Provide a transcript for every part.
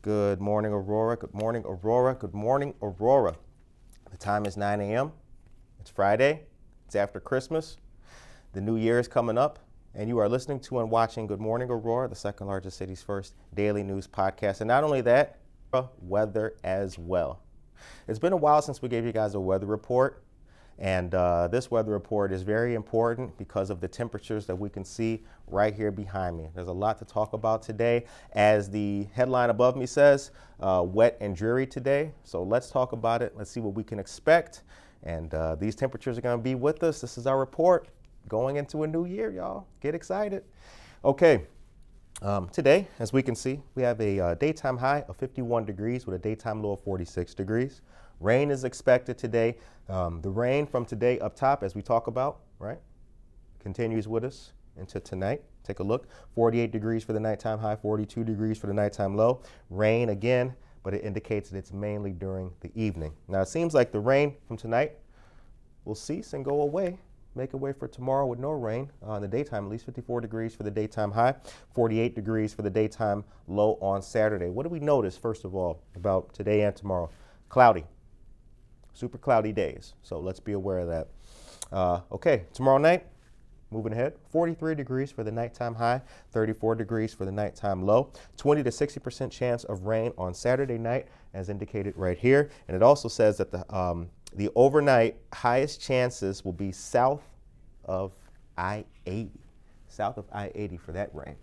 Good morning, Aurora. Good morning, Aurora. Good morning, Aurora. The time is 9 a.m. It's Friday. It's after Christmas. The new year is coming up, and you are listening to and watching Good Morning, Aurora, the second largest city's first daily news podcast. And not only that, weather as well. It's been a while since we gave you guys a weather report. And this weather report is very important because of the temperatures that we can see right here behind me. There's a lot to talk about today. As the headline above me says, wet and dreary today. So let's talk about it. Let's see what we can expect. And these temperatures are going to be with us. This is our report going into a new year, y'all. Get excited. Okay. Today, as we can see, we have a daytime high of 51 degrees with a daytime low of 46 degrees. Rain is expected today. The rain from today up top, as we talk about, right, continues with us into tonight. Take a look. 48 degrees for the nighttime high, 42 degrees for the nighttime low. Rain again, but it indicates that it's mainly during the evening. Now, it seems like the rain from tonight will cease and go away. Make a way for tomorrow with no rain in the daytime, at least 54 degrees for the daytime high, 48 degrees for the daytime low on Saturday. What do we notice, first of all, about today and tomorrow? Cloudy. Super cloudy days. So let's be aware of that. Okay, tomorrow night, moving ahead, 43 degrees for the nighttime high, 34 degrees for the nighttime low, 20 to 60% chance of rain on Saturday night, as indicated right here. And it also says that the overnight highest chances will be south of I-80. South of I-80 for that rain.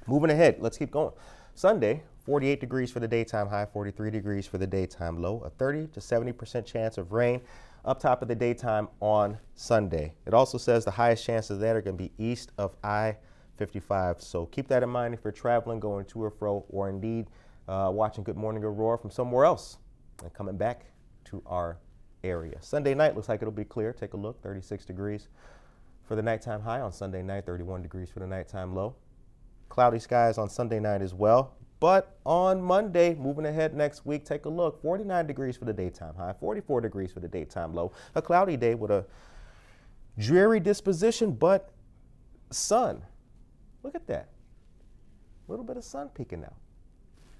Moving ahead, let's keep going. Sunday, 48 degrees for the daytime high, 43 degrees for the daytime low, a 30 to 70% chance of rain up top of the daytime on Sunday. It also says the highest chances that are going to be east of I-55. So keep that in mind if you're traveling, going to or fro, or indeed watching Good Morning Aurora from somewhere else and coming back to our area. Sunday night looks like it'll be clear. Take a look, 36 degrees for the nighttime high on Sunday night, 31 degrees for the nighttime low. Cloudy skies on Sunday night as well. But on Monday, moving ahead next week, take a look, 49 degrees for the daytime high, 44 degrees for the daytime low. A cloudy day with a dreary disposition, but sun. Look at that. A little bit of sun peeking out.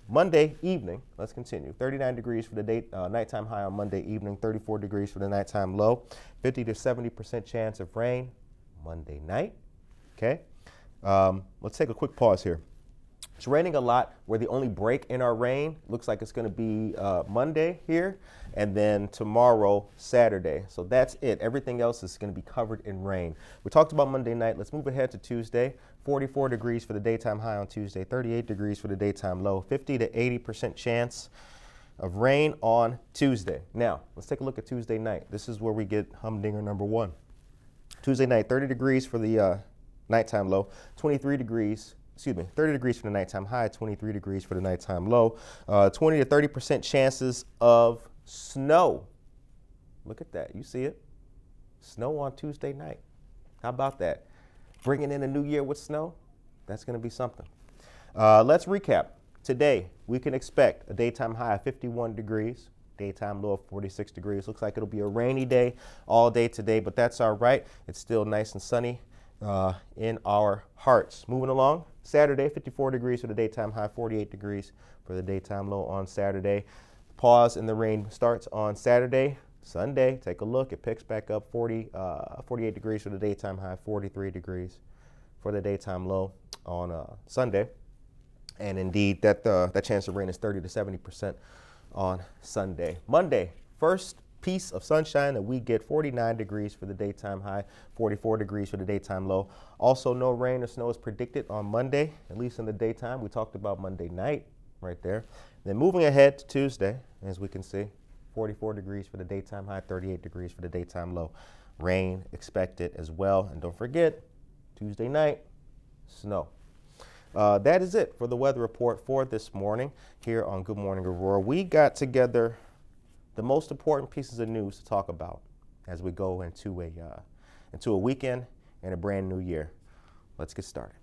Monday evening, let's continue. 39 degrees for the nighttime high on Monday evening, 34 degrees for the nighttime low, 50 to 70% chance of rain Monday night. Okay, let's take a quick pause here. It's raining a lot. Where the only break in our rain looks like it's going to be Monday here, and then tomorrow, Saturday. So that's it. Everything else is going to be covered in rain. We talked about Monday night. Let's move ahead to Tuesday. 44 degrees for the daytime high on Tuesday, 38 degrees for the daytime low, 50 to 80% chance of rain on Tuesday. Now, let's take a look at Tuesday night. This is where we get humdinger number one. Tuesday night, 30 degrees for the nighttime low, 30 degrees for the nighttime high, 23 degrees for the nighttime low, 20 to 30% chances of snow. Look at that. You see it? Snow on Tuesday night. How about that? Bringing in a new year with snow? That's going to be something. Let's recap. Today, we can expect a daytime high of 51 degrees, daytime low of 46 degrees. Looks like it'll be a rainy day all day today, but that's all right. It's still nice and sunny in our hearts. Moving along, Saturday, 54 degrees for the daytime high, 48 degrees for the daytime low on Saturday. Pause and the rain starts on Saturday. Sunday, take a look. It picks back up 48 degrees for the daytime high, 43 degrees for the daytime low on Sunday. And indeed, that chance of rain is 30 to 70% on Sunday. Monday, first piece of sunshine that we get, 49 degrees for the daytime high, 44 degrees for the daytime low. Also, no rain or snow is predicted on Monday, at least in the daytime. We talked about Monday night right there. Then moving ahead to Tuesday, as we can see, 44 degrees for the daytime high, 38 degrees for the daytime low. Rain expected as well. And don't forget, Tuesday night, snow. That is it for the weather report for this morning here on Good Morning Aurora. We got together the most important pieces of news to talk about as we go into a weekend and a brand new year. Let's get started.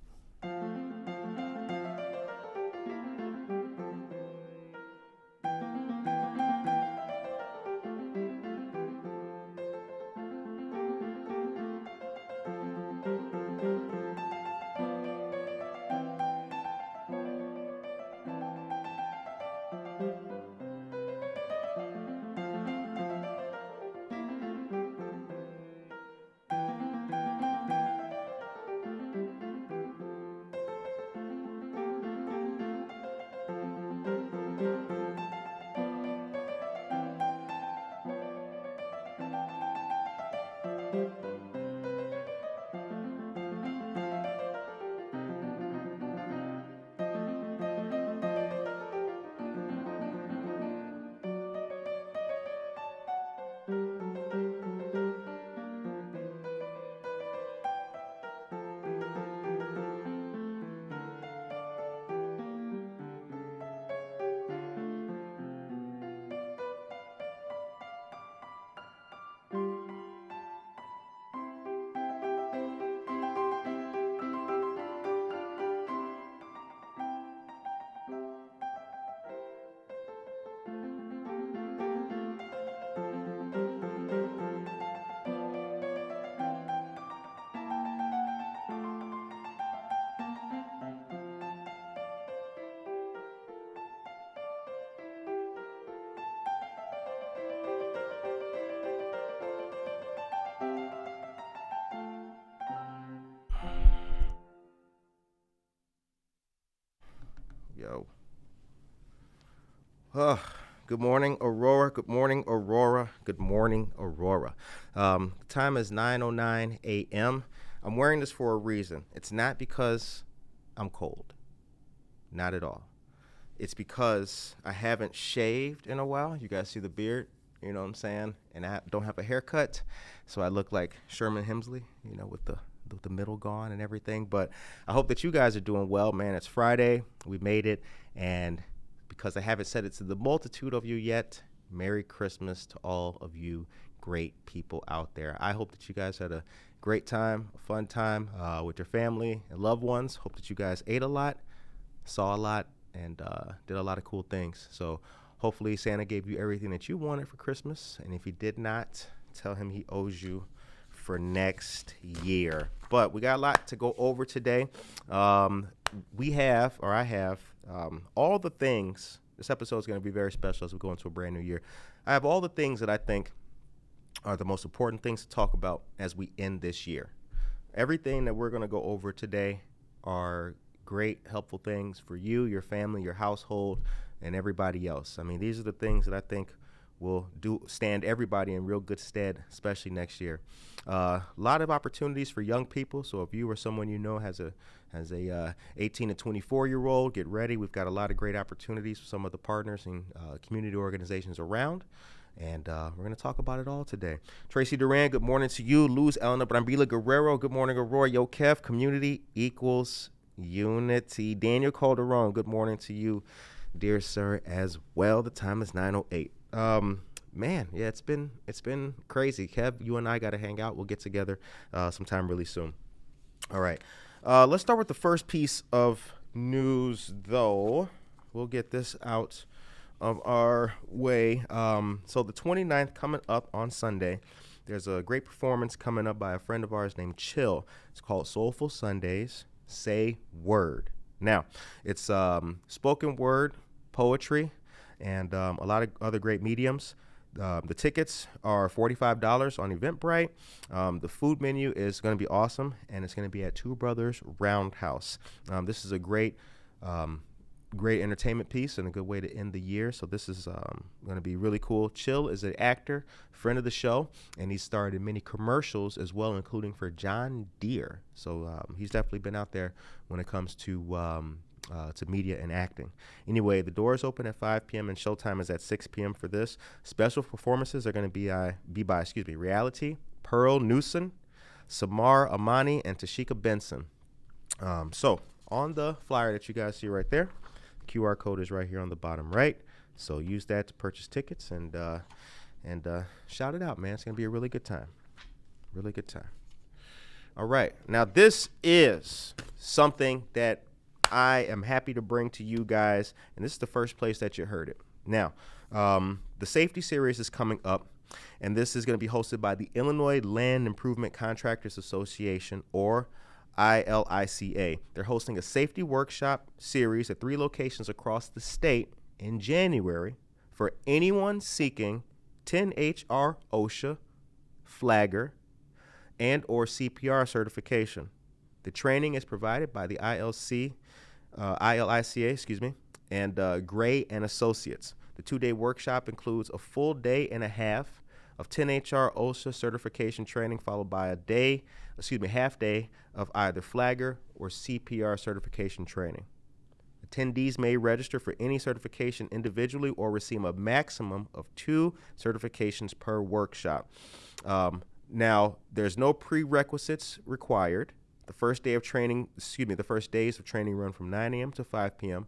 Yo. Good morning, Aurora. Good morning, Aurora. Good morning, Aurora. The time is 9:09 a.m. I'm wearing this for a reason. It's not because I'm cold. Not at all. It's because I haven't shaved in a while. You guys see the beard? You know what I'm saying? And I don't have a haircut, so I look like Sherman Hemsley, with the middle gone and everything. But I hope that you guys are doing well, man. It's Friday. We made it. And because I haven't said it to the multitude of you yet, Merry Christmas to all of you great people out there. I hope that you guys had a great time, a fun time with your family and loved ones. Hope that you guys ate a lot, saw a lot, and did a lot of cool things. So hopefully Santa gave you everything that you wanted for Christmas. And if he did not, tell him he owes you for next year. But we got a lot to go over today. I have all the things. This episode is going to be very special as we go into a brand new year. I have all the things that I think are the most important things to talk about as we end this year. Everything that we're going to go over today are great, helpful things for you, your family, your household, and everybody else. I mean, these are the things that I think will stand everybody in real good stead, especially next year. A lot of opportunities for young people. So if you or someone you know has a 18 to 24-year-old, get ready. We've got a lot of great opportunities for some of the partners and community organizations around. And we're going to talk about it all today. Tracy Duran, good morning to you. Luz Elena Brambila Guerrero, good morning, Aurora. Yo, Kev, community equals unity. Daniel Calderon, good morning to you, dear sir, as well. The time is 9:08. Man, yeah, it's been crazy. Kev, you and I got to hang out. We'll get together sometime really soon. All right. Let's start with the first piece of news, though. We'll get this out of our way. So the 29th coming up on Sunday, there's a great performance coming up by a friend of ours named Chill. It's called Soulful Sundays, Say Word. Now, it's spoken word, poetry, and a lot of other great mediums. The tickets are $45 on Eventbrite. The food menu is going to be awesome, and it's going to be at Two Brothers Roundhouse. This is a great entertainment piece and a good way to end the year. So this is going to be really cool. Chill is an actor, friend of the show, and he's starred in many commercials as well, including for John Deere. So he's definitely been out there when it comes to media and acting. Anyway, the doors open at 5 p.m. and showtime is at 6 p.m. for this. Special performances are going to be by Reality, Pearl Newson, Samar Amani, and Tashika Benson. So on the flyer that you guys see right there, QR code is right here on the bottom right. So use that to purchase tickets and shout it out, man. It's going to be a really good time. Really good time. All right. Now, this is something that I am happy to bring to you guys, and this is the first place that you heard it. Now, the safety series is coming up, and this is going to be hosted by the Illinois Land Improvement Contractors Association, or ILICA. They're hosting a safety workshop series at 3 locations across the state in January for anyone seeking 10HR OSHA, Flagger, and or CPR certification. The training is provided by the ILICA, and Gray and Associates. The 2-day workshop includes a full day and a half of 10HR OSHA certification training, followed by half day of either Flagger or CPR certification training. Attendees may register for any certification individually or receive a maximum of 2 certifications per workshop. Now, there's no prerequisites required. The first days of training run from 9 a.m. to 5 p.m.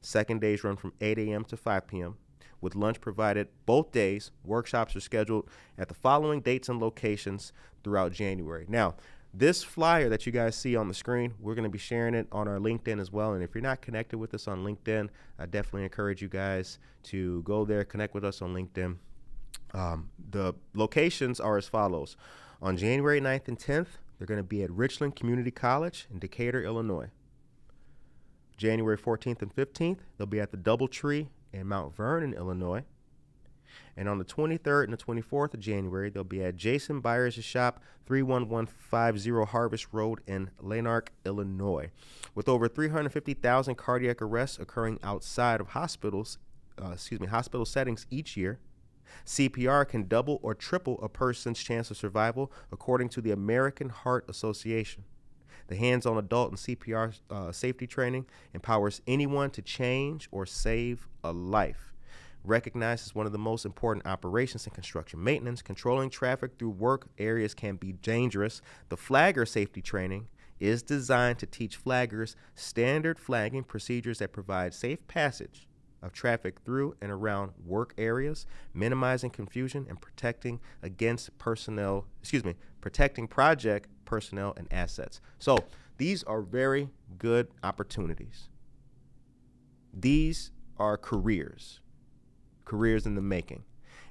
Second days run from 8 a.m. to 5 p.m. with lunch provided both days. Workshops are scheduled at the following dates and locations throughout January. Now, this flyer that you guys see on the screen, we're going to be sharing it on our LinkedIn as well. And if you're not connected with us on LinkedIn, I definitely encourage you guys to go there, connect with us on LinkedIn. The locations are as follows. On January 9th and 10th, they're going to be at Richland Community College in Decatur, Illinois. January 14th and 15th, they'll be at the Doubletree in Mount Vernon, Illinois. And on the 23rd and the 24th of January, they'll be at Jason Byers' shop, 31150 Harvest Road in Lanark, Illinois. With over 350,000 cardiac arrests occurring outside of hospital settings each year, CPR can double or triple a person's chance of survival, according to the American Heart Association. The hands-on adult and CPR safety training empowers anyone to change or save a life. Recognized as one of the most important operations in construction maintenance, controlling traffic through work areas can be dangerous. The flagger safety training is designed to teach flaggers standard flagging procedures that provide safe passage of traffic through and around work areas, minimizing confusion and protecting project personnel and assets. So these are very good opportunities. These are careers in the making.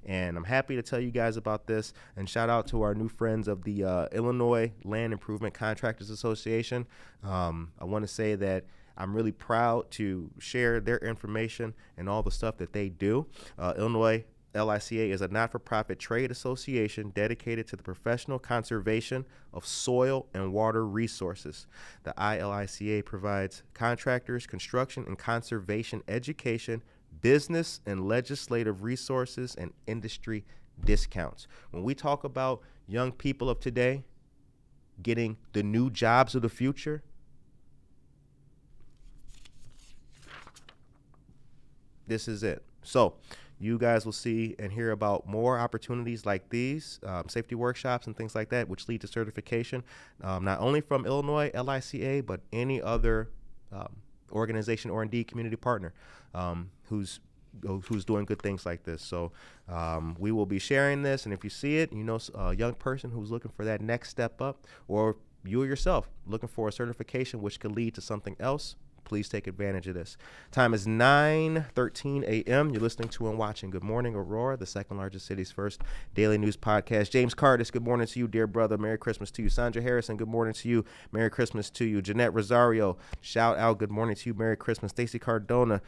And I'm happy to tell you guys about this, and shout out to our new friends of the Illinois Land Improvement Contractors Association. I want to say that I'm really proud to share their information and all the stuff that they do. Illinois LICA is a not-for-profit trade association dedicated to the professional conservation of soil and water resources. The ILICA provides contractors construction and conservation education, business and legislative resources, and industry discounts. When we talk about young people of today getting the new jobs of the future, this is it. So you guys will see and hear about more opportunities like these, safety workshops and things like that, which lead to certification, not only from Illinois LICA, but any other organization or indeed community partner who's doing good things like this. So we will be sharing this, and if you see it, you know, a young person who's looking for that next step up, or you yourself looking for a certification which could lead to something else, please take advantage of this. Time is 9:13 a.m. You're listening to and watching Good Morning Aurora, the second largest city's first daily news podcast. James Cardis, good morning to you, dear brother. Merry Christmas to you. Sandra Harrison, good morning to you. Merry Christmas to you. Jeanette Rosario, shout out, good morning to you. Merry Christmas. Stacy Cardona,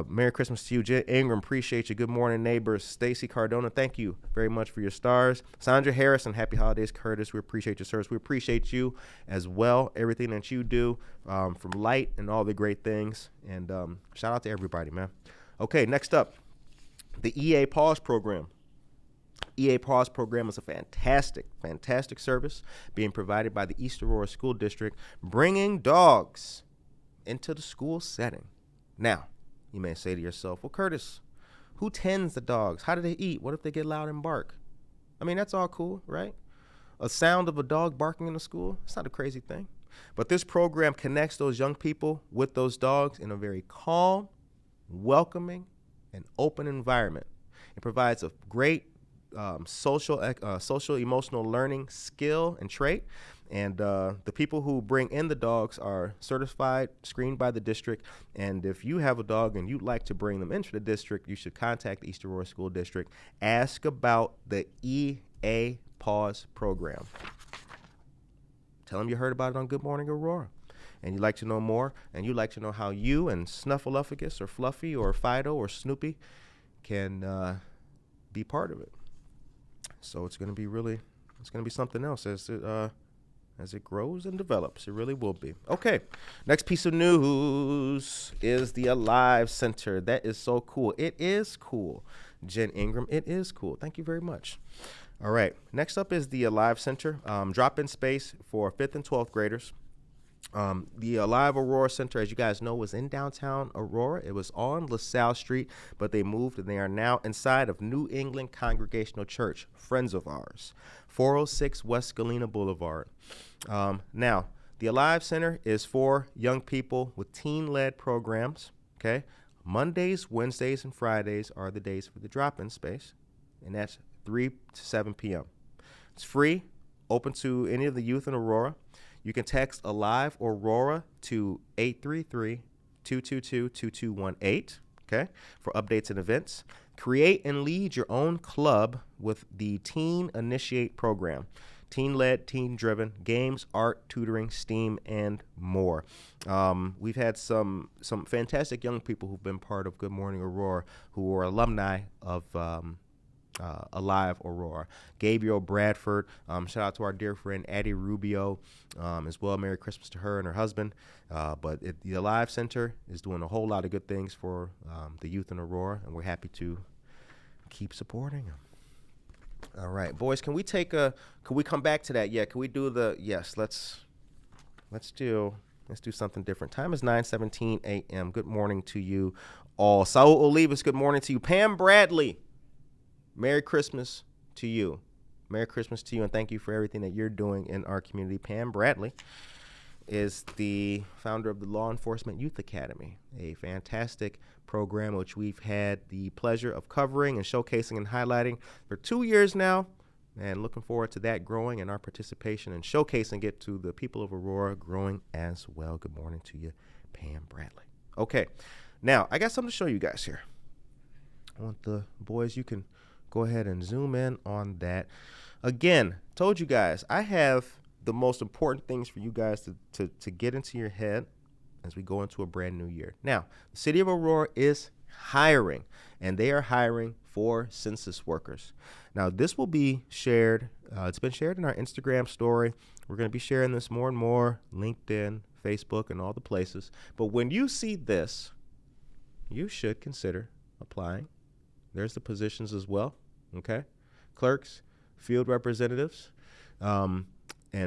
Merry Christmas to you. Jen Ingram, appreciate you. Good morning, neighbors. Stacy Cardona, thank you very much for your stars. Sandra Harrison, happy holidays, Curtis. We appreciate your service. We appreciate you as well, everything that you do, from light and all the great things. And shout out to everybody, man. Okay, next up, the EA Pause program. EA Pause program is a fantastic service being provided by the East Aurora School District, bringing dogs into the school setting. Now, you may say to yourself, well, Curtis, who tends the dogs? How do they eat? What if they get loud and bark? I mean, that's all cool, right? A sound of a dog barking in the school, it's not a crazy thing. But this program connects those young people with those dogs in a very calm, welcoming, and open environment. It provides a great social emotional learning skill and trait. And the people who bring in the dogs are certified, screened by the district. And if you have a dog and you'd like to bring them into the district, you should contact the East Aurora School District. Ask about the EA Pause program. Tell them you heard about it on Good Morning Aurora, and you'd like to know more, and you'd like to know how you and Snuffleupagus or Fluffy or Fido or Snoopy can be part of it. So it's going to be something else as it grows and develops. It really will be. Okay, next piece of news is the Alive Center. That is so cool. It is cool. Jen Ingram, it is cool. Thank you very much. All right, next up is the Alive Center, drop-in space for 5th and 12th graders. The Alive Aurora Center, as you guys know, was in downtown Aurora. It was on LaSalle Street, but they moved, and they are now inside of New England Congregational Church, friends of ours, 406 West Galena Boulevard. Now, the Alive Center is for young people with teen-led programs, okay? Mondays, Wednesdays, and Fridays are the days for the drop-in space, and that's 3 to 7 p.m. It's free, open to any of the youth in Aurora. You can text Alive Aurora to 833-222-2218, okay, for updates and events. Create and lead your own club with the Teen Initiate program. teen-led, teen-driven, games, art, tutoring, STEAM, and more. We've had some fantastic young people who've been part of Good Morning Aurora who are alumni of Alive Aurora. Gabriel Bradford, shout out to our dear friend Addie Rubio, as well. Merry Christmas to her and her husband. But the Alive Center is doing a whole lot of good things for the youth in Aurora, and we're happy to keep supporting them. All right, boys, can we come back to that? Yeah, can we do let's do something different. Time is 9:17 a.m. Good morning to you all. Saul Olivas, good morning to you. Pam Bradley, Merry Christmas to you. Merry Christmas to you, and thank you for everything that you're doing in our community. Pam Bradley is the founder of the Law Enforcement Youth Academy, a fantastic program which we've had the pleasure of covering and showcasing and highlighting for 2 years now, and looking forward to that growing and our participation and showcasing it to the people of Aurora growing as well. Good morning to you, Pam Bradley. Okay, now I got something to show you guys here. I want the boys, you can go ahead and zoom in on that. Again, told you guys, I have the most important things for you guys to get into your head as we go into a brand new year. Now, the City of Aurora is hiring, and they are hiring for census workers. Now, this will be shared. It's been shared in our Instagram story. We're going to be sharing this more and more, LinkedIn, Facebook, and all the places. But when you see this, you should consider applying. There's the positions as well, okay? Clerks, field representatives, and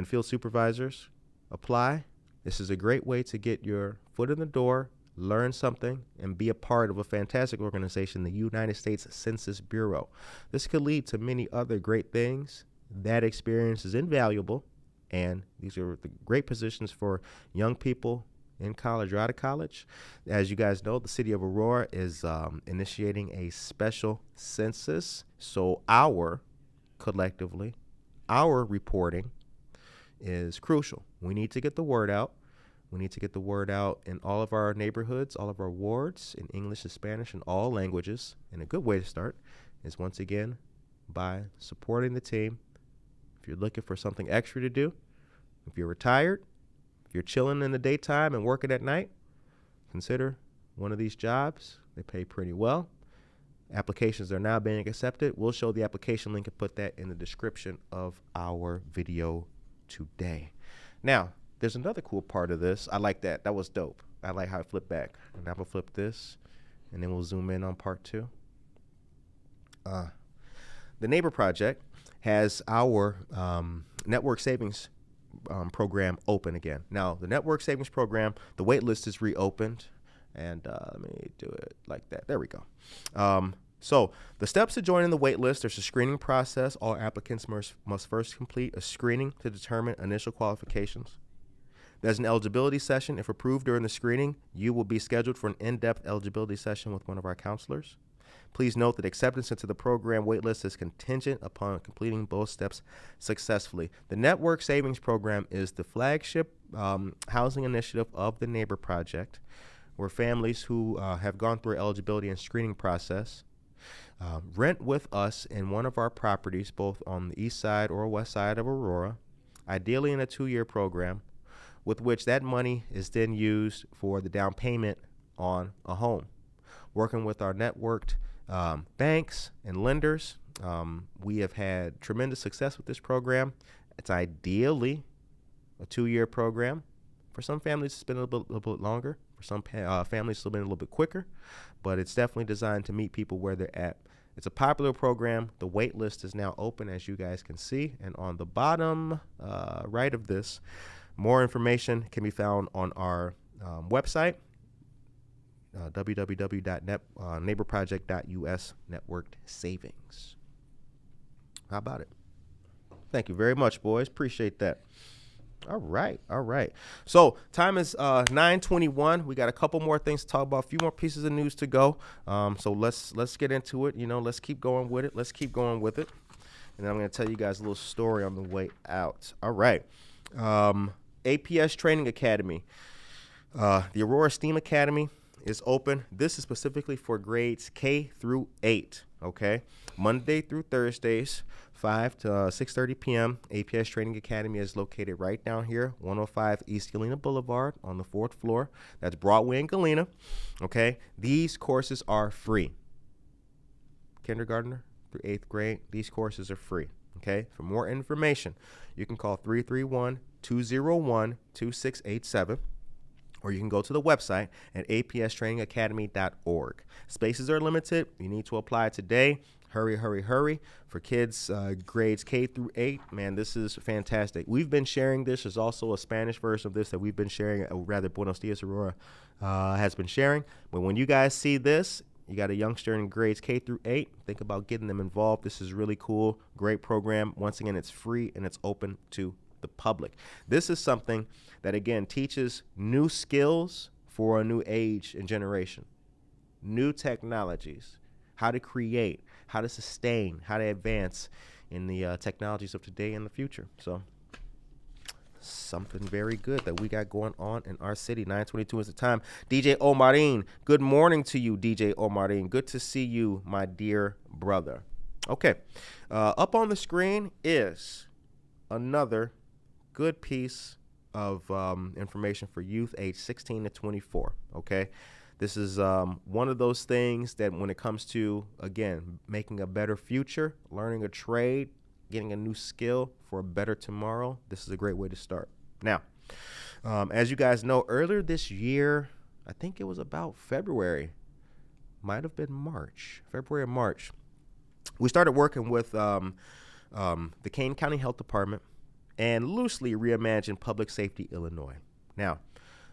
field supervisors, apply. This is a great way to get your foot in the door, learn something, and be a part of a fantastic organization, the United States Census Bureau. This could lead to many other great things. That experience is invaluable, and these are the great positions for young people in college or out of college. As you guys know, the City of Aurora is initiating a special census, so collectively, our reporting is crucial. We need to get the word out. We need to get the word out in all of our neighborhoods, all of our wards, in English and Spanish, in all languages. And a good way to start is, once again, by supporting the team. If you're looking for something extra to do, if you're retired, if you're chilling in the daytime and working at night, consider one of these jobs. They pay pretty well. Applications are now being accepted. We'll show the application link and put that in the description of our video today. Now, there's another cool part of this. I like that. That was dope. I like how it flipped back. And I'm going to flip this, and then we'll zoom in on part 2. The Neighbor Project has our network savings program open again. Now, the network savings program, the wait list is reopened. And let me do it like that. There we go. So the steps to joining the wait list, there's a screening process. All applicants must first complete a screening to determine initial qualifications. There's an eligibility session. If approved during the screening, you will be scheduled for an in-depth eligibility session with one of our counselors. Please note that acceptance into the program waitlist is contingent upon completing both steps successfully. The Network Savings Program is the flagship housing initiative of the Neighbor Project, where families who have gone through eligibility and screening process rent with us in one of our properties, both on the east side or west side of Aurora, ideally in a 2-year program, with which that money is then used for the down payment on a home. Working with our networked banks and lenders, we have had tremendous success with this program. It's ideally a 2-year program. For some families, it's been a little bit longer. For some families, it's been a little bit quicker, but it's definitely designed to meet people where they're at. It's a popular program. The wait list is now open, as you guys can see. And on the bottom right of this, more information can be found on our website, www.neighborproject.us networked savings. How about it? Thank you very much, boys. Appreciate that. All right. So time is 9:21. We got a couple more things to talk about, a few more pieces of news to go. So let's get into it. Let's keep going with it. And then I'm going to tell you guys a little story on the way out. All right. APS Training Academy. The Aurora STEAM Academy is open. This is specifically for grades K through 8, okay? Monday through Thursdays, 5 to 6:30 p.m. APS Training Academy is located right down here, 105 East Galena Boulevard on the 4th floor. That's Broadway and Galena, okay? These courses are free. Kindergartner through 8th grade, these courses are free, okay? For more information, you can call 331-201-2687. Or you can go to the website at apstrainingsacademy.org. Spaces are limited. You need to apply today. Hurry, hurry, hurry. For kids grades K through 8, man, this is fantastic. We've been sharing this. There's also a Spanish version of this that we've been sharing, or rather Buenos Dias Aurora has been sharing. But when you guys see this, you got a youngster in grades K through 8, think about getting them involved. This is really cool. Great program. Once again, it's free and it's open to the public. This is something that, again, teaches new skills for a new age and generation, new technologies, how to create, how to sustain, how to advance in the technologies of today and the future. So something very good that we got going on in our city. 9:22 is the time. DJ Omarin, good morning to you, DJ Omarin. Good to see you, my dear brother. Okay, up on the screen is another good piece of information for youth age 16 to 24, okay? This is one of those things that when it comes to, again, making a better future, learning a trade, getting a new skill for a better tomorrow, this is a great way to start. Now, as you guys know, earlier this year, I think it was about February, might have been March, February or March, we started working with the Kane County Health Department and loosely reimagined Public Safety Illinois. Now,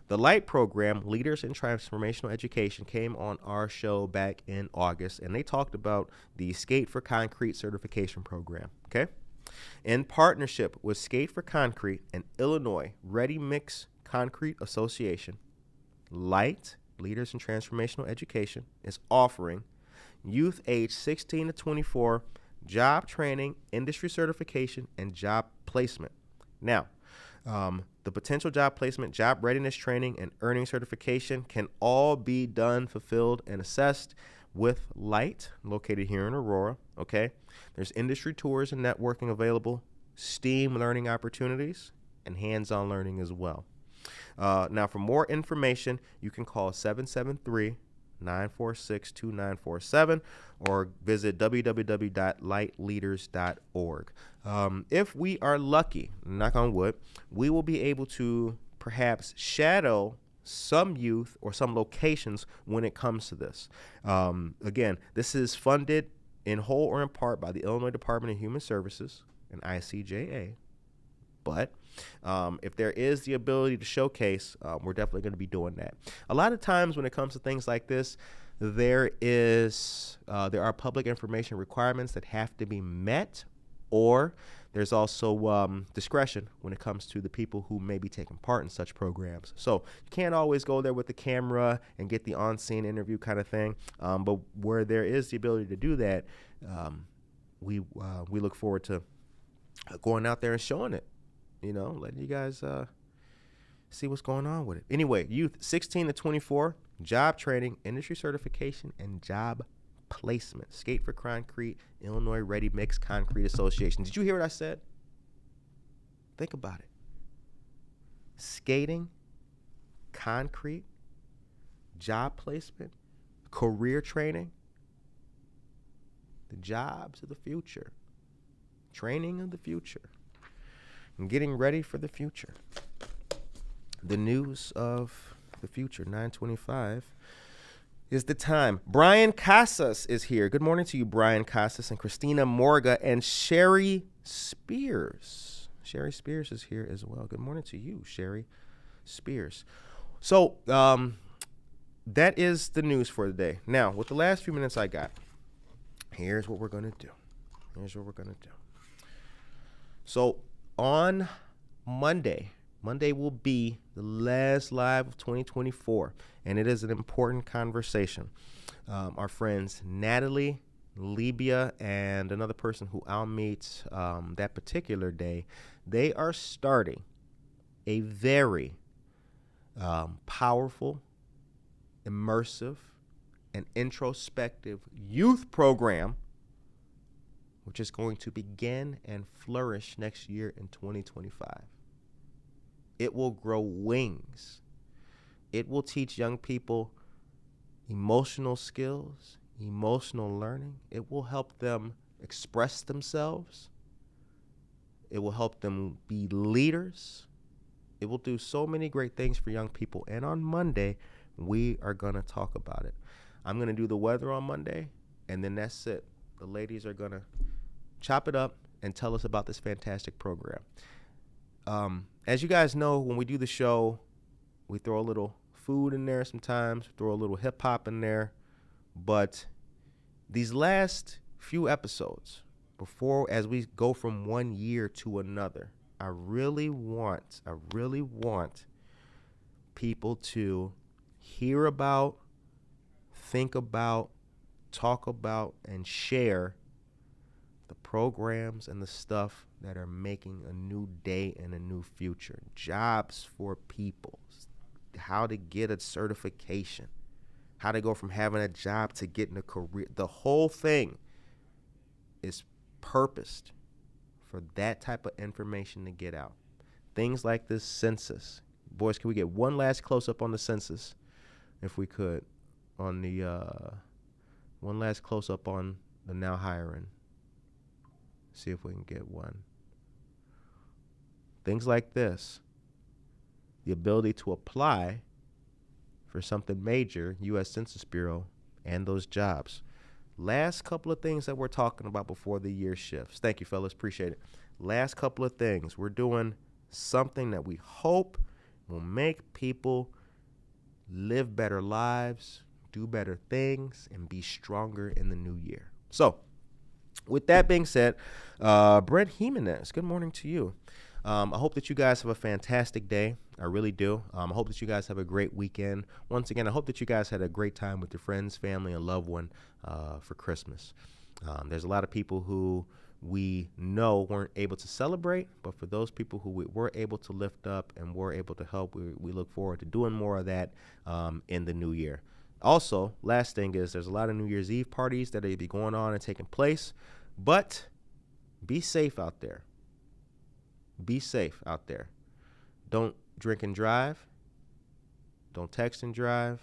the LIGHT program, Leaders in Transformational Education, came on our show back in August, and they talked about the Skate for Concrete certification program, okay? In partnership with Skate for Concrete and Illinois Ready Mix Concrete Association, LIGHT, Leaders in Transformational Education, is offering youth age 16 to 24 job training, industry certification, and job placement. Now, the potential job placement, job readiness training, and earning certification can all be done, fulfilled, and assessed with LIGHT, located here in Aurora, okay? There's industry tours and networking available, STEAM learning opportunities, and hands-on learning as well. Now, for more information, you can call 773-946-2947 or visit www.lightleaders.org. If we are lucky, knock on wood, we will be able to perhaps shadow some youth or some locations when it comes to this. Again, this is funded in whole or in part by the Illinois Department of Human Services and ICJA. But if there is the ability to showcase, we're definitely going to be doing that. A lot of times when it comes to things like this, there are public information requirements that have to be met, or there's also discretion when it comes to the people who may be taking part in such programs. So you can't always go there with the camera and get the on-scene interview kind of thing. But where there is the ability to do that, we look forward to going out there and showing it. You know, letting you guys see what's going on with it. Anyway, youth 16 to 24, job training, industry certification, and job placement. Skate for Concrete, Illinois Ready Mix Concrete Association. Did you hear what I said? Think about it. Skating, concrete, job placement, career training, the jobs of the future, training of the future. And getting ready for the future. The news of the future, 9:25, is the time. Brian Casas is here. Good morning to you, Brian Casas, and Christina Morga, and Sherry Spears. Sherry Spears is here as well. Good morning to you, Sherry Spears. So that is the news for the day. Now, with the last few minutes I got, here's what we're going to do. So on Monday will be the last live of 2024, and it is an important conversation. Our friends Natalie, Libya, and another person who I'll meet that particular day, they are starting a very powerful immersive, and introspective youth program, which is going to begin and flourish next year in 2025. It will grow wings. It will teach young people emotional skills, emotional learning. It will help them express themselves. It will help them be leaders. It will do so many great things for young people. And on Monday, we are going to talk about it. I'm going to do the weather on Monday, and then that's it. The ladies are going to chop it up and tell us about this fantastic program. As you guys know, when we do the show, we throw a little food in there sometimes, throw a little hip hop in there. But these last few episodes, as we go from one year to another, I really want people to hear about, think about, talk about, and share the programs and the stuff that are making a new day and a new future. Jobs for people, how to get a certification, how to go from having a job to getting a career. The whole thing is purposed for that type of information to get out. Things like this census. Boys, can we get one last close-up on the census, if we could, on the one last close-up on the now hiring. See if we can get one. Things like this, the ability to apply for something major, U.S. Census Bureau, and those jobs. Last couple of things that we're talking about before the year shifts. Thank you, fellas. Appreciate it. Last couple of things. We're doing something that we hope will make people live better lives, do better things, and be stronger in the new year. So, with that being said, Brent Jimenez, good morning to you. I hope that you guys have a fantastic day. I really do. I hope that you guys have a great weekend. Once again, I hope that you guys had a great time with your friends, family, and loved one for Christmas. There's a lot of people who we know weren't able to celebrate, but for those people who we were able to lift up and were able to help, we look forward to doing more of that in the new year. Also, last thing is there's a lot of New Year's Eve parties that will be going on and taking place, but be safe out there. Be safe out there. Don't drink and drive. Don't text and drive.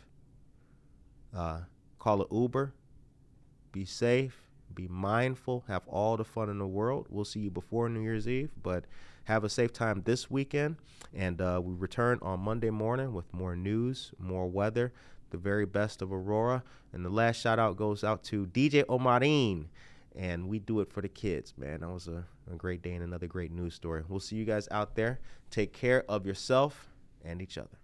Call an Uber. Be safe. Be mindful. Have all the fun in the world. We'll see you before New Year's Eve, but have a safe time this weekend. And we return on Monday morning with more news, more weather, the very best of Aurora. And the last shout out goes out to DJ Omarin. And we do it for the kids, man. That was a great day and another great news story. We'll see you guys out there. Take care of yourself and each other.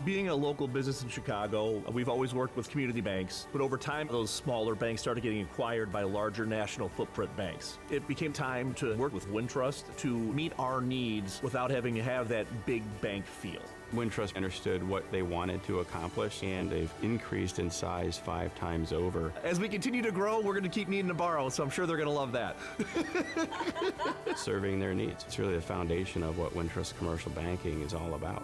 Being a local business in Chicago, we've always worked with community banks, but over time, those smaller banks started getting acquired by larger national footprint banks. It became time to work with Wintrust to meet our needs without having to have that big bank feel. Wintrust understood what they wanted to accomplish, and they've increased in size 5 times over. As we continue to grow, we're going to keep needing to borrow, so I'm sure they're going to love that. Serving their needs. It's really the foundation of what Wintrust commercial banking is all about.